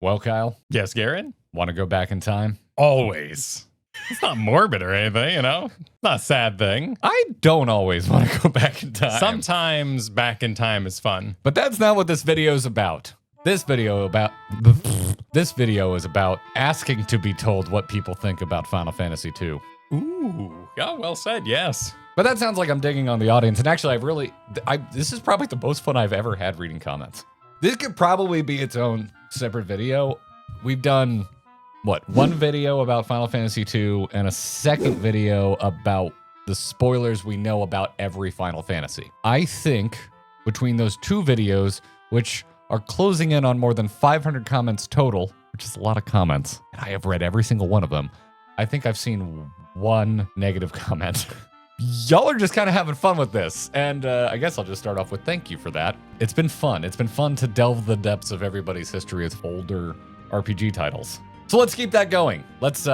Well, Kyle, Yes, Garrett? want to go back in time? Always. It's not morbid or anything, you know? It's not a sad thing. I don't always want to go back in time. Sometimes back in time is fun. But that's not what this video is about. This video is about asking to be told what people think about Final Fantasy II. Ooh, yeah, well said, yes. But that sounds like I'm digging on the audience. And actually, this is probably the most fun I've ever had reading comments. This could probably be its own separate video. We've done, what, one video about Final Fantasy II and a second video about the spoilers we know about every Final Fantasy. I think between those two videos, which are closing in on more than 500 comments total, which is a lot of comments, and I have read every single one of them, I think I've seen one negative comment. Y'all are just kind of having fun with this, and I guess I'll just start off with thank you for that. It's been fun. It's been fun to delve the depths of everybody's history with older RPG titles. So let's keep that going. Let's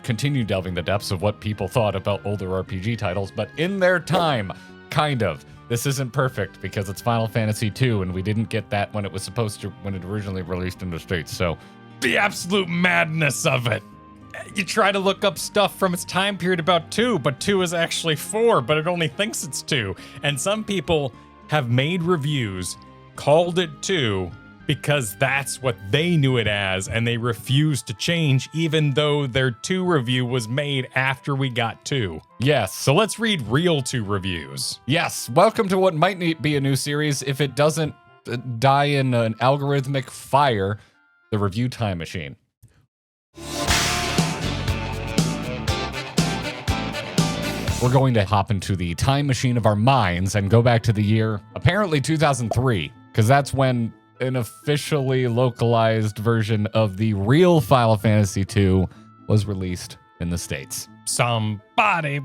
continue delving the depths of what people thought about older RPG titles, but in their time, kind of. This isn't perfect because it's Final Fantasy II, and we didn't get that when it was supposed to, when it originally released in the States, so. The absolute madness of it. You try to look up stuff from its time period about 2, but 2 is actually 4, but it only thinks it's 2. And some people have made reviews, called it 2, because that's what they knew it as, and they refused to change, even though their 2 review was made after we got 2. Yes. So let's read real 2 reviews. Yes, welcome to what might be a new series if it doesn't die in an algorithmic fire, the Review Time Machine. We're going to hop into the time machine of our minds and go back to the year, apparently 2003, because that's when an officially localized version of the real Final Fantasy II was released in the States. Somebody.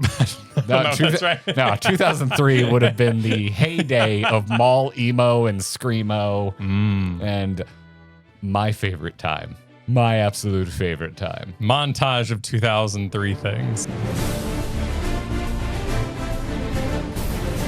No, that's right. No, 2003 would have been the heyday of mall emo and screamo, and my favorite time. My absolute favorite time. Montage of 2003 things.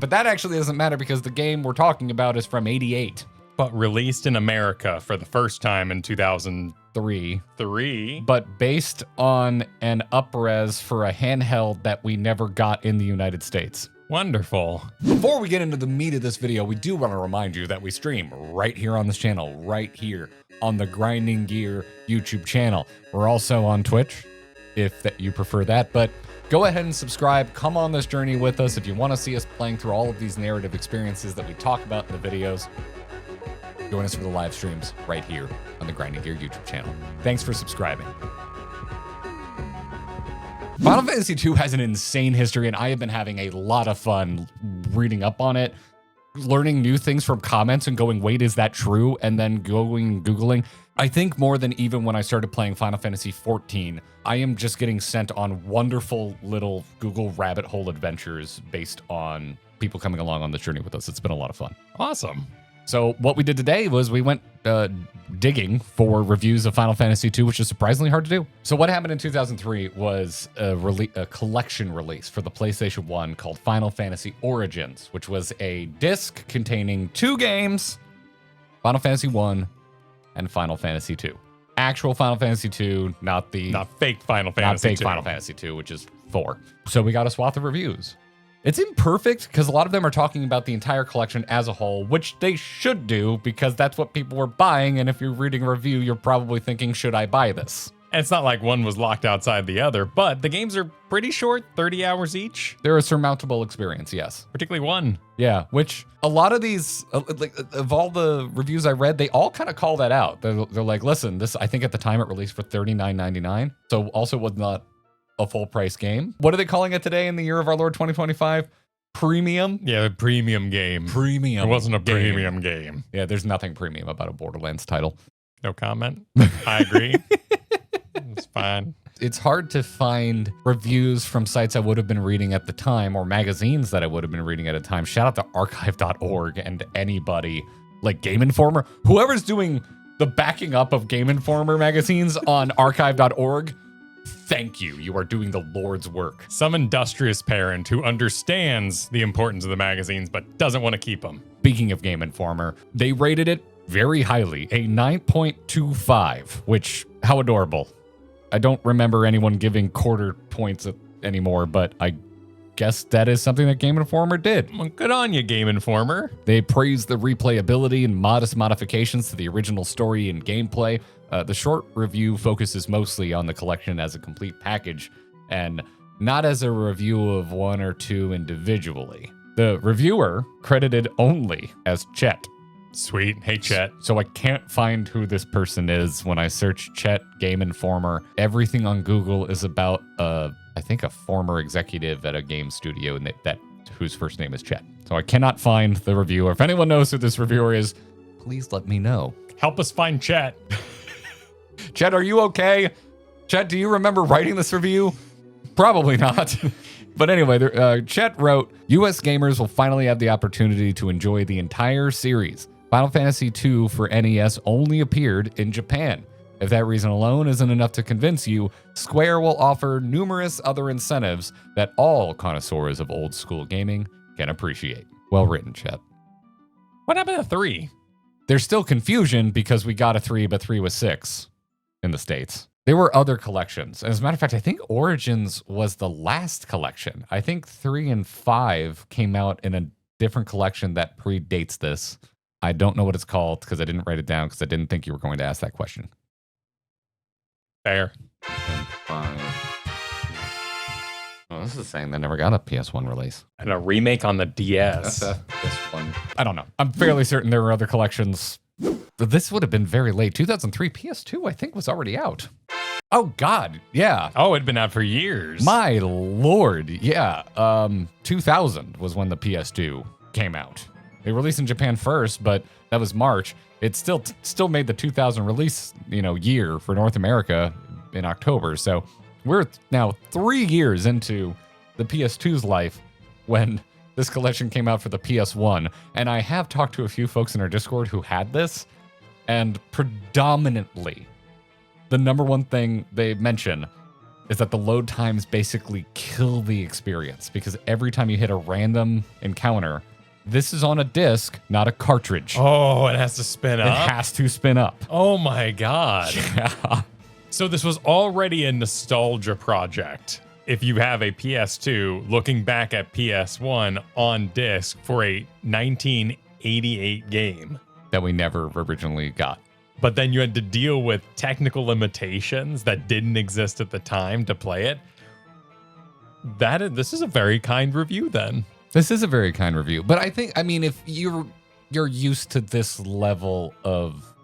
But that actually doesn't matter because the game we're talking about is from '88. But released in America for the first time in 2003. But based on an up-res for a handheld that we never got in the United States. Wonderful. Before we get into the meat of this video, we do want to remind you that we stream right here on this channel, right here on the Grinding Gear YouTube channel. We're also on Twitch, if you prefer that, but go ahead and subscribe. Come on this journey with us if you want to see us playing through all of these narrative experiences that we talk about in the videos. Join us for the live streams right here on the Grinding Gear YouTube channel. Thanks for subscribing. Final Fantasy II has an insane history, and I have been having a lot of fun reading up on it, learning new things from comments and going, wait, is that true? And then going Googling. I think more than even when I started playing Final Fantasy XIV, I am just getting sent on wonderful little Google rabbit hole adventures based on people coming along on this journey with us. It's been a lot of fun. Awesome. So what we did today was we went digging for reviews of Final Fantasy II, which is surprisingly hard to do. So what happened in 2003 was a collection release for the PlayStation 1 called Final Fantasy Origins, which was a disc containing 2 games, Final Fantasy 1 and Final Fantasy 2. Actual Final Fantasy 2, not fake Final Fantasy 2. Not fake Final Fantasy 2, which is 4. So we got a swath of reviews. It's imperfect because a lot of them are talking about the entire collection as a whole, which they should do because that's what people were buying. And if you're reading a review, you're probably thinking, should I buy this? It's not like one was locked outside the other, but the games are pretty short, 30 hours each. They're a surmountable experience, yes. Particularly 1. Yeah, which a lot of these, of all the reviews I read, they all kind of call that out. They're like, listen, this, I think at the time it released for $39.99. So also was not a full price game. What are they calling it today in the year of our Lord 2025? Premium? Yeah, a premium game. Premium. It wasn't a premium game. Yeah, there's nothing premium about a Borderlands title. No comment. I agree. It's fine. It's hard to find reviews from sites I would have been reading at the time or magazines that I would have been reading at a time. Shout out to archive.org and anybody like Game Informer. Whoever's doing the backing up of Game Informer magazines on archive.org, thank you. You are doing the Lord's work. Some industrious parent who understands the importance of the magazines but doesn't want to keep them. Speaking of Game Informer, they rated it very highly, a 9.25, which, how adorable. I don't remember anyone giving quarter points anymore, but I guess that is something that Game Informer did. Well, good on you, Game Informer. They praised the replayability and modest modifications to the original story and gameplay. The short review focuses mostly on the collection as a complete package and not as a review of one or two individually. The reviewer credited only as Chet. Sweet. Hey, Chet. So I can't find who this person is when I search Chet, Game Informer. Everything on Google is about, I think, a former executive at a game studio and that whose first name is Chet. So I cannot find the reviewer. If anyone knows who this reviewer is, please let me know. Help us find Chet. Chet, are you okay? Chet, do you remember writing this review? Probably not. But anyway, Chet wrote, US gamers will finally have the opportunity to enjoy the entire series. Final Fantasy II for NES only appeared in Japan. If that reason alone isn't enough to convince you, Square will offer numerous other incentives that all connoisseurs of old school gaming can appreciate. Well written, Chet. What happened to 3? There's still confusion because we got a 3, but 3 was 6 in the States. There were other collections. As a matter of fact, I think Origins was the last collection. I think 3 and 5 came out in a different collection that predates this. I don't know what it's called because I didn't write it down because I didn't think you were going to ask that question. Fair. And 5. Oh, this is saying they never got a PS1 release. And a remake on the DS. PS1. I don't know. I'm fairly certain there were other collections. But this would have been very late. 2003 PS2, I think, was already out. Oh, God. Yeah. Oh, it'd been out for years. My Lord. Yeah. 2000 was when the PS2 came out. They released in Japan first, but that was March. It still made the 2000 release, year for North America in October. So we're now 3 years into the PS2's life when this collection came out for the PS1. And I have talked to a few folks in our Discord who had this, and predominantly the number one thing they mention is that the load times basically kill the experience because every time you hit a random encounter, this is on a disc, not a cartridge. Oh, it has to spin up? It has to spin up. Oh my God. Yeah. So this was already a nostalgia project. If you have a PS2 looking back at PS1 on disc for a 1988 game That we never originally got. But then you had to deal with technical limitations that didn't exist at the time to play it. This is a very kind review then. This is a very kind review. But if you're used to this level of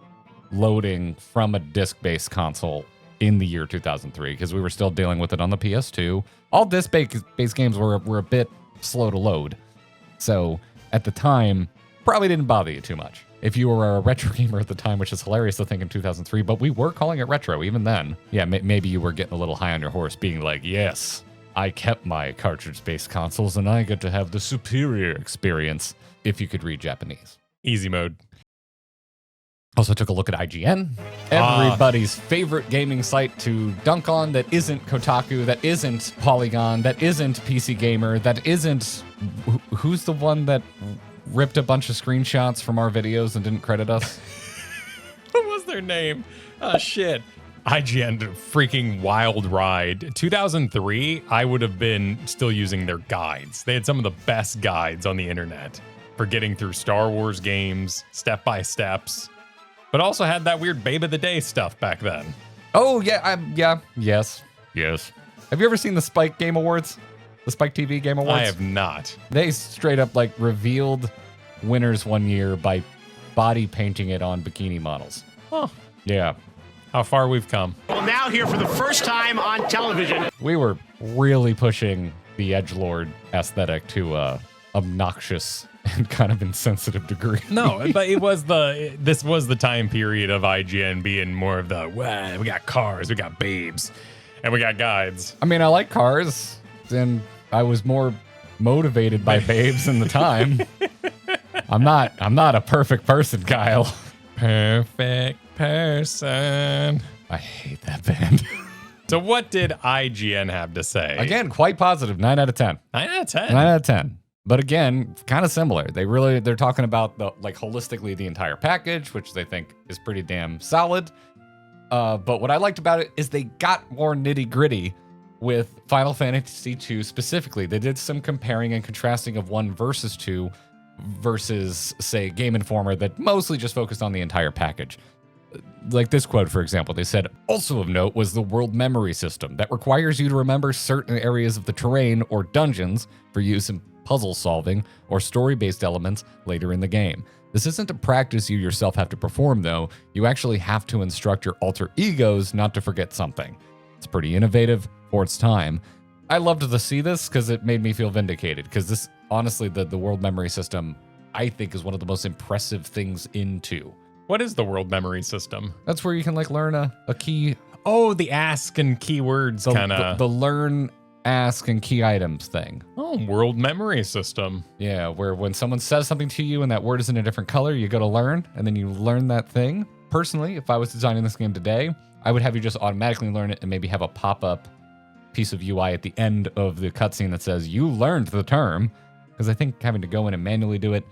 loading from a disc-based console in the year 2003, because we were still dealing with it on the PS2, all disc-based games were a bit slow to load. So at the time, probably didn't bother you too much. If you were a retro gamer at the time, which is hilarious to think in 2003, but we were calling it retro even then. Yeah, maybe you were getting a little high on your horse, being like, yes, I kept my cartridge-based consoles and I get to have the superior experience if you could read Japanese. Easy mode. Also took a look at IGN, everybody's favorite gaming site to dunk on that isn't Kotaku, that isn't Polygon, that isn't PC Gamer, that isn't... Who's the one that ripped a bunch of screenshots from our videos and didn't credit us? What was their name? Oh, shit. IGN, freaking wild ride. 2003, I would have been still using their guides. They had some of the best guides on the internet for getting through Star Wars games, step-by-steps, but also had that weird Babe of the Day stuff back then. Oh, yeah, yes. Have you ever seen the Spike Game Awards? The Spike TV Game Awards? I have not. They straight up revealed winners one year by body painting it on bikini models. Huh. Yeah. How far we've come. Well, now here for the first time on television. We were really pushing the edgelord aesthetic to obnoxious and kind of insensitive degree. No, but this was the time period of IGN being more of the, well, we got cars, we got babes, and we got guides. I mean, I like cars, and I was more motivated by babes in the time. I'm not a perfect person, Kyle. Perfect person. I hate that band. So what did IGN have to say? Again, quite positive. 9 out of 10. 9 out of 10. 9 out of 10. But again, kind of similar. They're talking about holistically the entire package, which they think is pretty damn solid. But what I liked about it is they got more nitty gritty with Final Fantasy II specifically. They did some comparing and contrasting of 1 versus 2 versus, say, Game Informer that mostly just focused on the entire package. Like this quote, for example, they said, also of note was the world memory system that requires you to remember certain areas of the terrain or dungeons for use in puzzle solving or story-based elements later in the game. This isn't a practice you yourself have to perform, though. You actually have to instruct your alter egos not to forget something. It's pretty innovative for its time. I loved to see this because it made me feel vindicated, because this, honestly, the world memory system, I think, is one of the most impressive things in 2. What is the world memory system? That's where you can learn a key. Oh, the ask and keywords kind of. The learn, ask, and key items thing. Oh, world memory system. Yeah, where when someone says something to you and that word is in a different color, you go to learn, and then you learn that thing. Personally, if I was designing this game today, I would have you just automatically learn it and maybe have a pop-up piece of UI at the end of the cutscene that says, you learned the term. Because I think having to go in and manually do it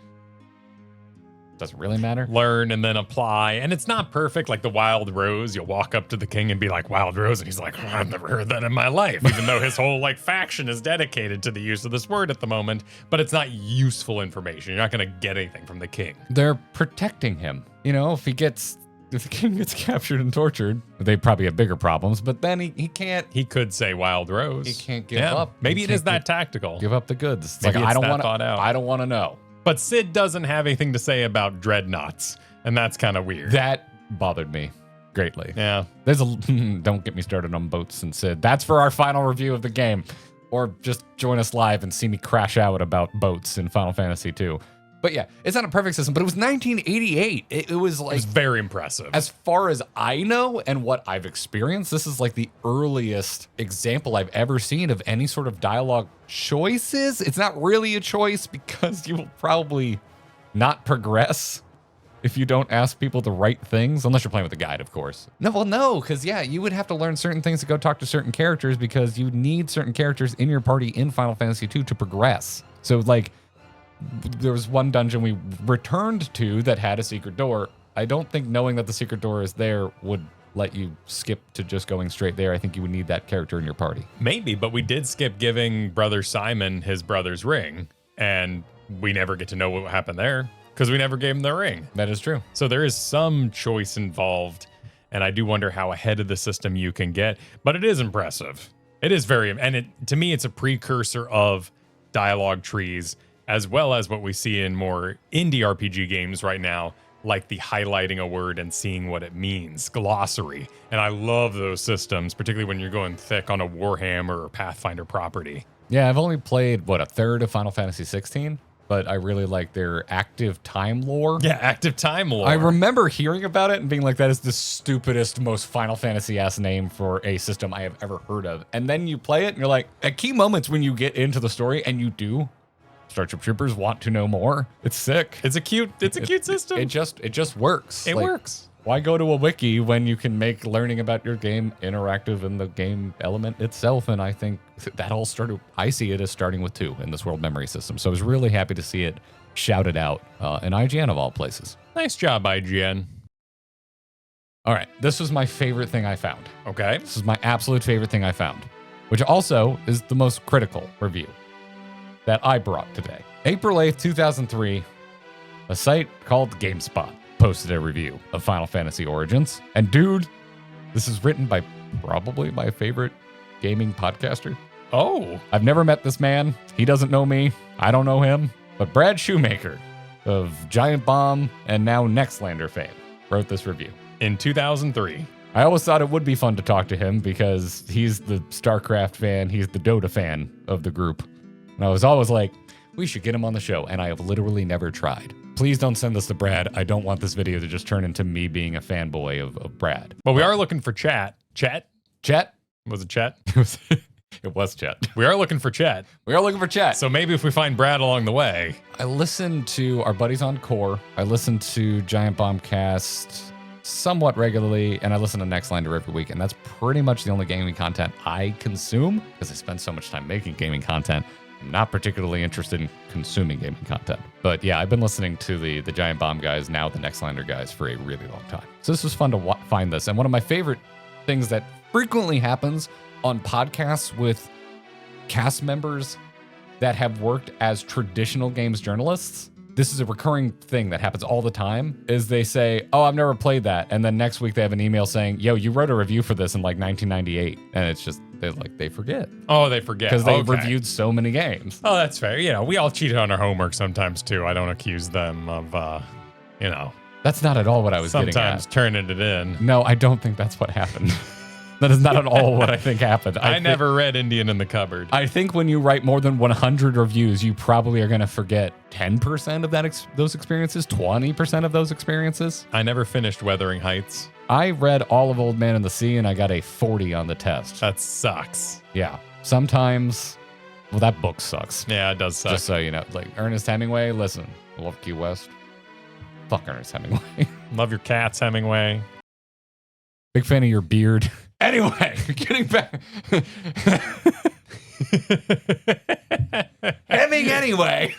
doesn't really matter. Learn and then apply. And it's not perfect like the Wild Rose. You'll walk up to the king and be like, Wild Rose. And he's like, oh, I've never heard that in my life. Even though his whole faction is dedicated to the use of this word at the moment. But it's not useful information. You're not going to get anything from the king. They're protecting him. If the king gets captured and tortured, they probably have bigger problems. But then he can't. He could say Wild Rose. He can't give up. Maybe it is that tactical. Give up the goods. It's Maybe I don't want to know. But Sid doesn't have anything to say about dreadnoughts, and that's kind of weird. That bothered me greatly. Yeah. Don't get me started on boats and Sid. That's for our final review of the game. Or just join us live and see me crash out about boats in Final Fantasy II. But yeah, it's not a perfect system, but it was 1988. It was very impressive. As far as I know and what I've experienced, this is the earliest example I've ever seen of any sort of dialogue choices. It's not really a choice because you will probably not progress if you don't ask people the right things, unless you're playing with a guide, of course. No, because you would have to learn certain things to go talk to certain characters because you need certain characters in your party in Final Fantasy II to progress. So there was one dungeon we returned to that had a secret door. I don't think knowing that the secret door is there would let you skip to just going straight there. I think you would need that character in your party. Maybe, but we did skip giving Brother Simon his brother's ring, and we never get to know what happened there because we never gave him the ring. That is true. So there is some choice involved, and I do wonder how ahead of the system you can get, but it is impressive. It is to me, it's a precursor of dialogue trees, as well as what we see in more indie RPG games right now, like the highlighting a word and seeing what it means, glossary. And I love those systems, particularly when you're going thick on a Warhammer or Pathfinder property. Yeah, I've only played, a third of Final Fantasy 16, but I really like their active time lore. Yeah, active time lore. I remember hearing about it and being like, that is the stupidest, most Final Fantasy-ass name for a system I have ever heard of. And then you play it and you're like, at key moments when you get into the story, and you do, Starship Troopers want to know more. It's sick. It's a cute system. It just works. It works. Why go to a wiki when you can make learning about your game interactive in the game element itself? And I think that all started, I see it as starting with 2 in this world memory system. So I was really happy to see it shouted out in IGN of all places. Nice job, IGN. All right, this was my favorite thing I found. Okay. This is my absolute favorite thing I found, which also is the most critical review that I brought today. April 8th, 2003, a site called GameSpot posted a review of Final Fantasy Origins. And dude, this is written by probably my favorite gaming podcaster. Oh. I've never met this man. He doesn't know me. I don't know him. But Brad Shoemaker of Giant Bomb and now Nextlander fame wrote this review. In 2003. I always thought it would be fun to talk to him because he's the StarCraft fan. He's the Dota fan of the group. And I was always like, we should get him on the show. And I have literally never tried. Please don't send this to Brad. I don't want this video to just turn into me being a fanboy of Brad. But we are looking for chat. Chat? Chat? Was it chat? It was chat. We are looking for chat. We are looking for chat. So maybe if we find Brad along the way. I listen to our buddies on Core. I listen to Giant Bombcast somewhat regularly, and I listen to Nextlander every week, and that's pretty much the only gaming content I consume because I spend so much time making gaming content. I'm not particularly interested in consuming gaming content. But yeah, I've been listening to the Giant Bomb guys, now the Nextlander guys, for a really long time. So this was fun to find this. And one of my favorite things that frequently happens on podcasts with cast members that have worked as traditional games journalists, this is a recurring thing that happens all the time, is they say, oh, I've never played that. And then next week they have an email saying, yo, you wrote a review for this in like 1998. And it's just, they forget. Oh, they forget. Because they reviewed so many games. Oh, that's fair. You know, we all cheated on our homework sometimes too. I don't accuse them of, you know. That's not at all what I was getting at. Sometimes turning it in. No, I don't think that's what happened. That is not at all what I think happened. I never read Indian in the Cupboard. I think when you write more than 100 reviews, you probably are going to forget 10% of those experiences, 20% of those experiences. I never finished Wuthering Heights. I read all of Old Man and the Sea, and I got a 40 on the test. That sucks. Yeah. Sometimes, well, that book sucks. Yeah, it does suck. Just so you know, like Ernest Hemingway, listen, I love Key West. Fuck Ernest Hemingway. Love your cats, Hemingway. Big fan of your beard. Anyway, getting back. Anyway,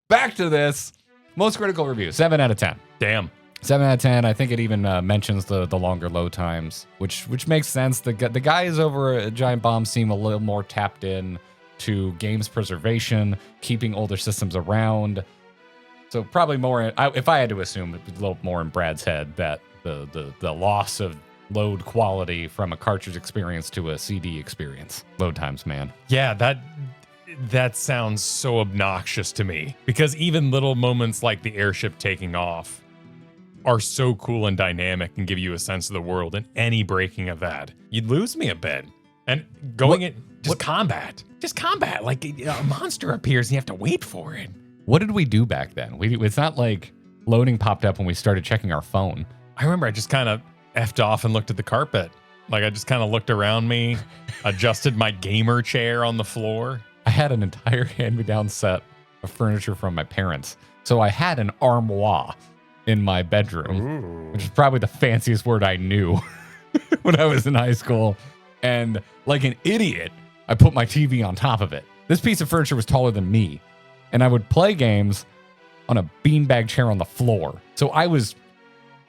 back to this. Most critical review, 7 out of 10. Damn. 7 out of 10. I think it even mentions the longer load times, which makes sense. The guys over at Giant Bomb seem a little more tapped in to games preservation, keeping older systems around. So probably more, if I had to assume, a little more in Brad's head that the loss of load quality from a cartridge experience to a CD experience. Load times, man. Yeah, that sounds so obnoxious to me, because even little moments like the airship taking off are so cool and dynamic and give you a sense of the world, and any breaking of that, you'd lose me a bit. And combat. Just combat. Like a monster appears and you have to wait for it. What did we do back then? It's not like loading popped up when we started checking our phone. I remember I just kind of effed off and looked at the carpet. Like I just kind of looked around me, adjusted my gamer chair on the floor. I had an entire hand-me-down set of furniture from my parents. So I had an armoire in my bedroom, which is probably the fanciest word I knew when I was in high school. And like an idiot, I put my TV on top of it. This piece of furniture was taller than me. And I would play games on a beanbag chair on the floor. So I was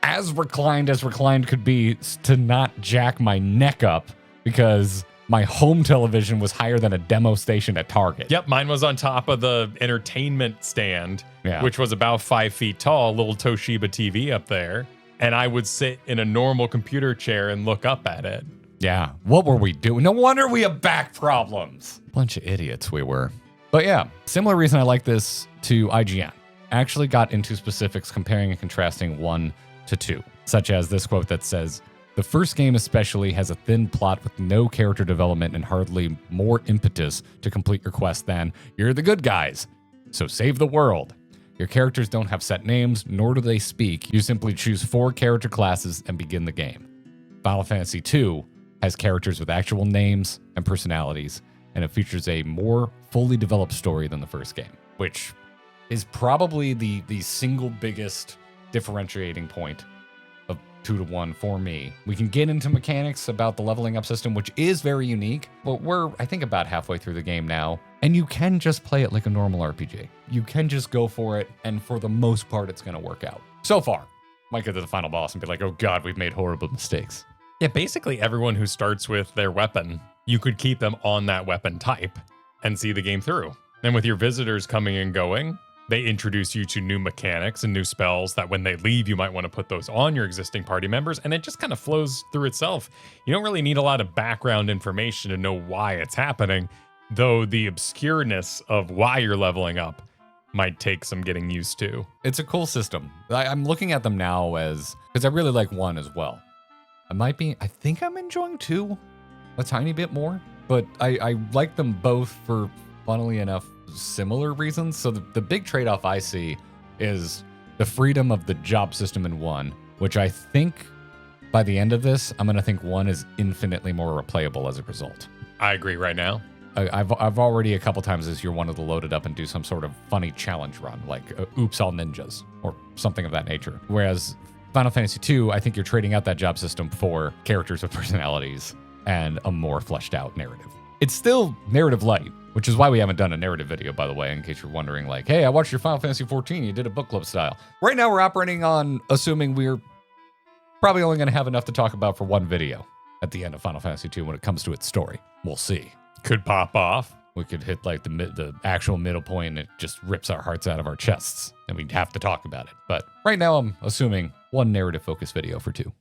as reclined could be to not jack my neck up because my home television was higher than a demo station at Target. Yep, mine was on top of the entertainment stand, which was about 5 feet tall, little Toshiba TV up there. And I would sit in a normal computer chair and look up at it. Yeah, what were we doing? No wonder we have back problems. Bunch of idiots we were. But yeah, similar reason I like this to IGN. Actually got into specifics comparing and contrasting 1 to 2, such as this quote that says, "The first game especially has a thin plot with no character development and hardly more impetus to complete your quest than, you're the good guys, so save the world. Your characters don't have set names, nor do they speak. You simply choose 4 character classes and begin the game. Final Fantasy II has characters with actual names and personalities, and it features a more fully developed story than the first game," which is probably the single biggest differentiating point of 2 to 1 for me. We can get into mechanics about the leveling up system, which is very unique, but we're, I think, about halfway through the game now, and you can just play it like a normal RPG. You can just go for it, and for the most part, it's going to work out. So far, might get to the final boss and be like, oh god, we've made horrible mistakes. Yeah, basically everyone who starts with their weapon, you could keep them on that weapon type and see the game through. And with your visitors coming and going, they introduce you to new mechanics and new spells that when they leave, you might want to put those on your existing party members, and it just kind of flows through itself. You don't really need a lot of background information to know why it's happening, though the obscureness of why you're leveling up might take some getting used to. It's a cool system. I'm looking at them now because I really like 1 as well. I think I'm enjoying 2 a tiny bit more, but I like them both for, funnily enough, similar reasons. So the big trade-off I see is the freedom of the job system in 1, which I think by the end of this, I'm going to think 1 is infinitely more replayable as a result. I agree right now. I've already a couple times this year wanted to load it up and do some sort of funny challenge run, like Oops All Ninjas or something of that nature. Whereas Final Fantasy II, I think you're trading out that job system for characters with personalities and a more fleshed out narrative. It's still narrative light. Which is why we haven't done a narrative video, by the way, in case you're wondering, like, hey, I watched your Final Fantasy 14, you did a book club style. Right now, we're operating on assuming we're probably only going to have enough to talk about for one video at the end of Final Fantasy 2 when it comes to its story. We'll see. Could pop off. We could hit like the actual middle point and it just rips our hearts out of our chests and we'd have to talk about it. But right now, I'm assuming one narrative-focused video for 2.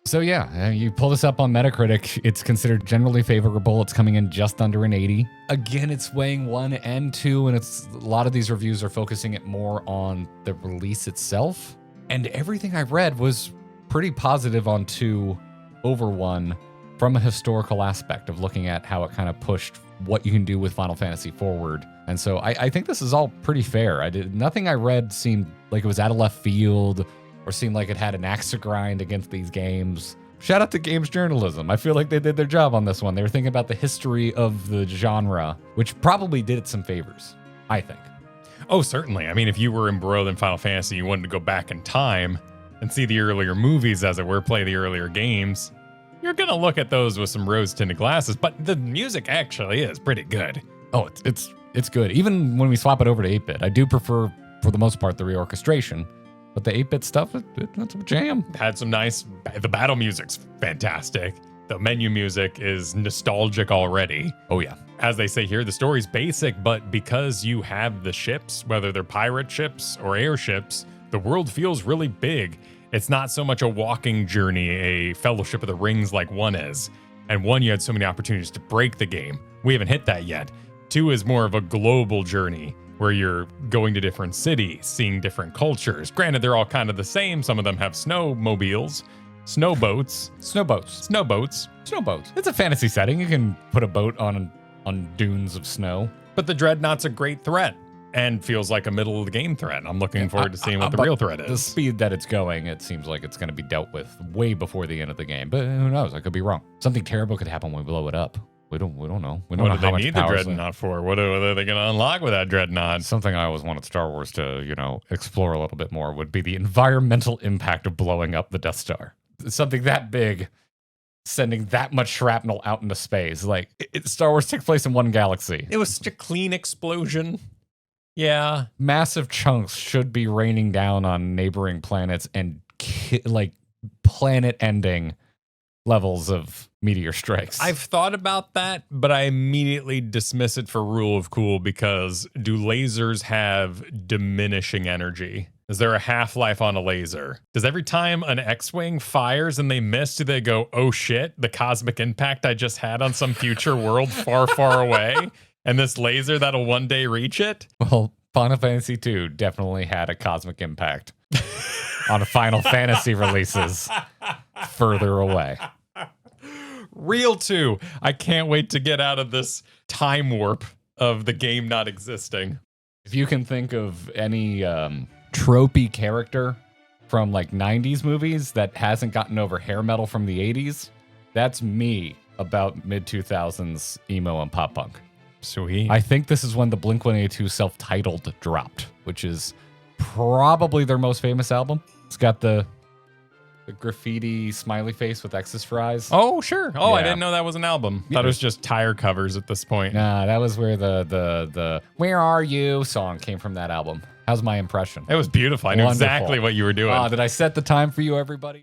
So yeah, you pull this up on Metacritic, it's considered generally favorable. It's coming in just under an 80. Again, it's weighing 1 and 2, and a lot of these reviews are focusing it more on the release itself. And everything I read was pretty positive on 2 over 1 from a historical aspect of looking at how it kind of pushed what you can do with Final Fantasy forward. And so I think this is all pretty fair. Nothing I read seemed like it was out of left field or seemed like it had an axe to grind against these games. Shout out to games journalism. I feel like they did their job on this one. They were thinking about the history of the genre, which probably did it some favors, I think. Oh, certainly. I mean, if you were embroiled in Final Fantasy, you wanted to go back in time and see the earlier movies, as it were, play the earlier games, you're going to look at those with some rose-tinted glasses, but the music actually is pretty good. Oh, it's good. Even when we swap it over to 8-bit, I do prefer, for the most part, the reorchestration. But the 8-bit stuff, that's a jam. Had some nice, the battle music's fantastic. The menu music is nostalgic already. Oh yeah. As they say here, the story's basic, but because you have the ships, whether they're pirate ships or airships, the world feels really big. It's not so much a walking journey, a Fellowship of the Rings like 1 is. And 1, you had so many opportunities to break the game. We haven't hit that yet. 2 is more of a global journey, where you're going to different cities, seeing different cultures. Granted, they're all kind of the same. Some of them have snowmobiles, snowboats. It's a fantasy setting. You can put a boat on dunes of snow. But the Dreadnought's a great threat and feels like a middle of the game threat. I'm looking forward to seeing what the real threat is. The speed that it's going, it seems like it's going to be dealt with way before the end of the game. But who knows? I could be wrong. Something terrible could happen when we blow it up. We don't know. We don't know how much power. What do they need the Dreadnought for? What are they going to unlock with that Dreadnought? Something I always wanted Star Wars to, explore a little bit more would be the environmental impact of blowing up the Death Star. Something that big, sending that much shrapnel out into space. Like, Star Wars takes place in one galaxy. It was such a clean explosion. Yeah. Massive chunks should be raining down on neighboring planets and, planet-ending levels of meteor strikes. I've thought about that, but I immediately dismiss it for rule of cool because do lasers have diminishing energy? Is there a half-life on a laser? Does every time an X-Wing fires and they miss, do they go, oh shit, the cosmic impact I just had on some future world far, far away? And this laser that'll one day reach it? Well, Final Fantasy 2 definitely had a cosmic impact on Final Fantasy releases further away. Real 2. I can't wait to get out of this time warp of the game not existing. If you can think of any tropey character from 90s movies that hasn't gotten over hair metal from the 80s, that's me about mid-2000s emo and pop punk. Sweet. I think this is when the Blink-182 self-titled dropped, which is probably their most famous album. It's got the graffiti smiley face with X's for eyes. Oh, sure. Oh, Yeah. I didn't know that was an album. Thought it was just tire covers at this point. Nah, that was where the Where Are You song came from that album. How's my impression? It was beautiful. I knew Wonderful. exactly what you were doing. Did I set the time for you, everybody?